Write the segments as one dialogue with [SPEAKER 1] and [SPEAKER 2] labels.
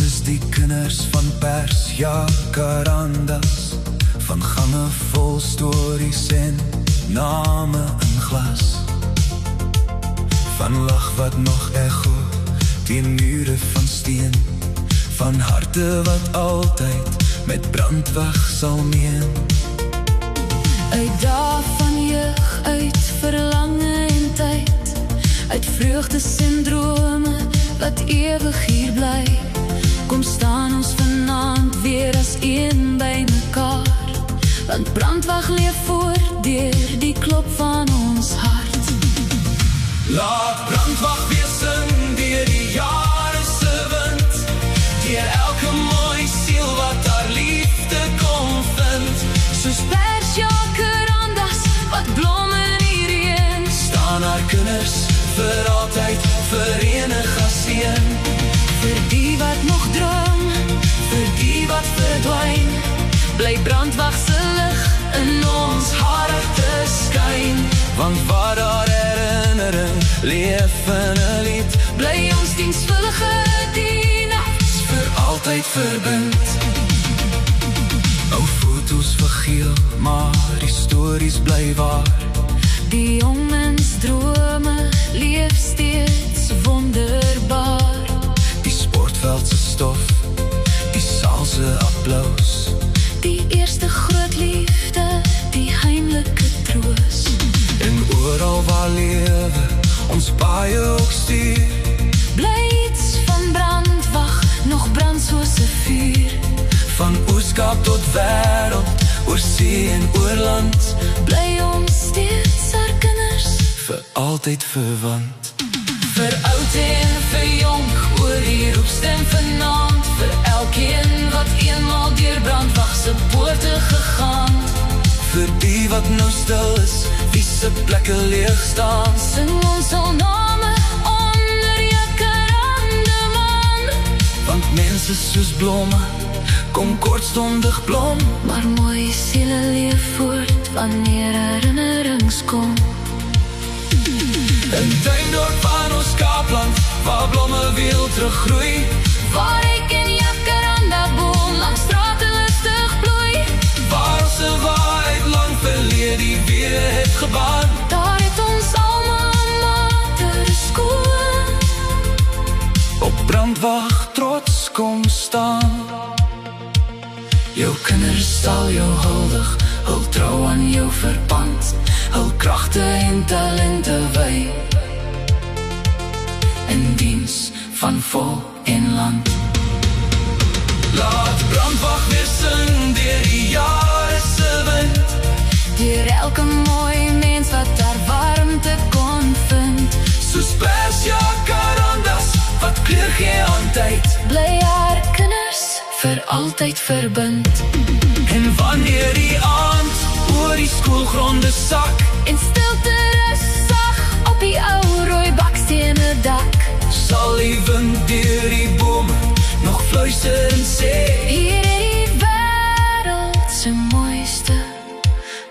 [SPEAKER 1] is die kinders van Pers, Jacarandas, van gange vol stories en name in glas, van lag wat nog echo teen mure van steen, van harte wat altyd met brandwag sal meen.
[SPEAKER 2] Uit dae van jeug, uit verlange en tyd, uit vreugdes en drome wat ewig hier bly, kom staan ons vanaand weer as een by mekaar, want brandwag leef voort deur die klop van ons hart.
[SPEAKER 1] Laat brandwag weer sing deur die jare se wind, deur elke mooi siel wat haar liefde kom vind,
[SPEAKER 2] Soos Pers, Jacarandas wat blom in die reën,
[SPEAKER 1] staan haar kinders vir altyd verenig as een.
[SPEAKER 2] vir die wat nog droom,
[SPEAKER 1] Vir die wat verdwyn,
[SPEAKER 2] bly brandwag se lig in ons
[SPEAKER 1] harte skyn, want waar daar herinnering leef in 'n lied,
[SPEAKER 2] bly ons diensvullige dienaars
[SPEAKER 1] vir altyd verbind. Ou foto's vergeel, maar die stories bly waar.
[SPEAKER 2] Die jongmens drome leef steeds wonderbaar.
[SPEAKER 1] Die sportveld se stof, die saal se applaus,
[SPEAKER 2] Die eerste groot liefde, die heimlike troos.
[SPEAKER 1] en oral waar lewe ons baie ook stuur,
[SPEAKER 2] Bly iets van brandwag, nog brand soos 'n vuur.
[SPEAKER 1] van Ooskaap tot wêreld, oor see en oor land,
[SPEAKER 2] Bly ons steeds haar kinders,
[SPEAKER 1] vir altyd verwant.
[SPEAKER 2] vir oud en vir jonk, oor die roepstem vanaand, vir elkeen wat eenmaal deur brandwag se poorte gegaan.
[SPEAKER 1] Vir die wat nou stil is, wie se plekke leeg staan,
[SPEAKER 2] Sing ons al name onder Jacarandaman,
[SPEAKER 1] want mense soos blomme kom kortstondig blom.
[SPEAKER 2] maar mooi siele leef voort wanneer herinnerings kom.
[SPEAKER 1] In tuindorp van ons Kaapland, waar blomme wild teruggroei,
[SPEAKER 2] Waar ek en Jacaranda boom langs strate lustig bloei,
[SPEAKER 1] waar ons 'n waarheid lang verlede die weer het gebaan,
[SPEAKER 2] daar het ons alma mater skoon.
[SPEAKER 1] op brandwag trots kom staan. Jou kinders sal jou huldig, hul trou aan jou verpand, hul kragte en talente wy, in diens van volk en land. Laat brandwag weer sing deur die jare se wind,
[SPEAKER 2] Deur elke mooi mens wat daar warmte kon vind,
[SPEAKER 1] soos Pers, Jacarandas wat kleur gee aan tyd,
[SPEAKER 2] bly haar kinders vir altyd verbind.
[SPEAKER 1] en wanneer die aand oor die skoolgronde sak,
[SPEAKER 2] En stilte rus sag op die ou rooi bakstene dak,
[SPEAKER 1] sal die wind deur die bome nog fluister en sê,
[SPEAKER 2] hier het die wêreld se mooiste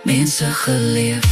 [SPEAKER 2] mense geleef.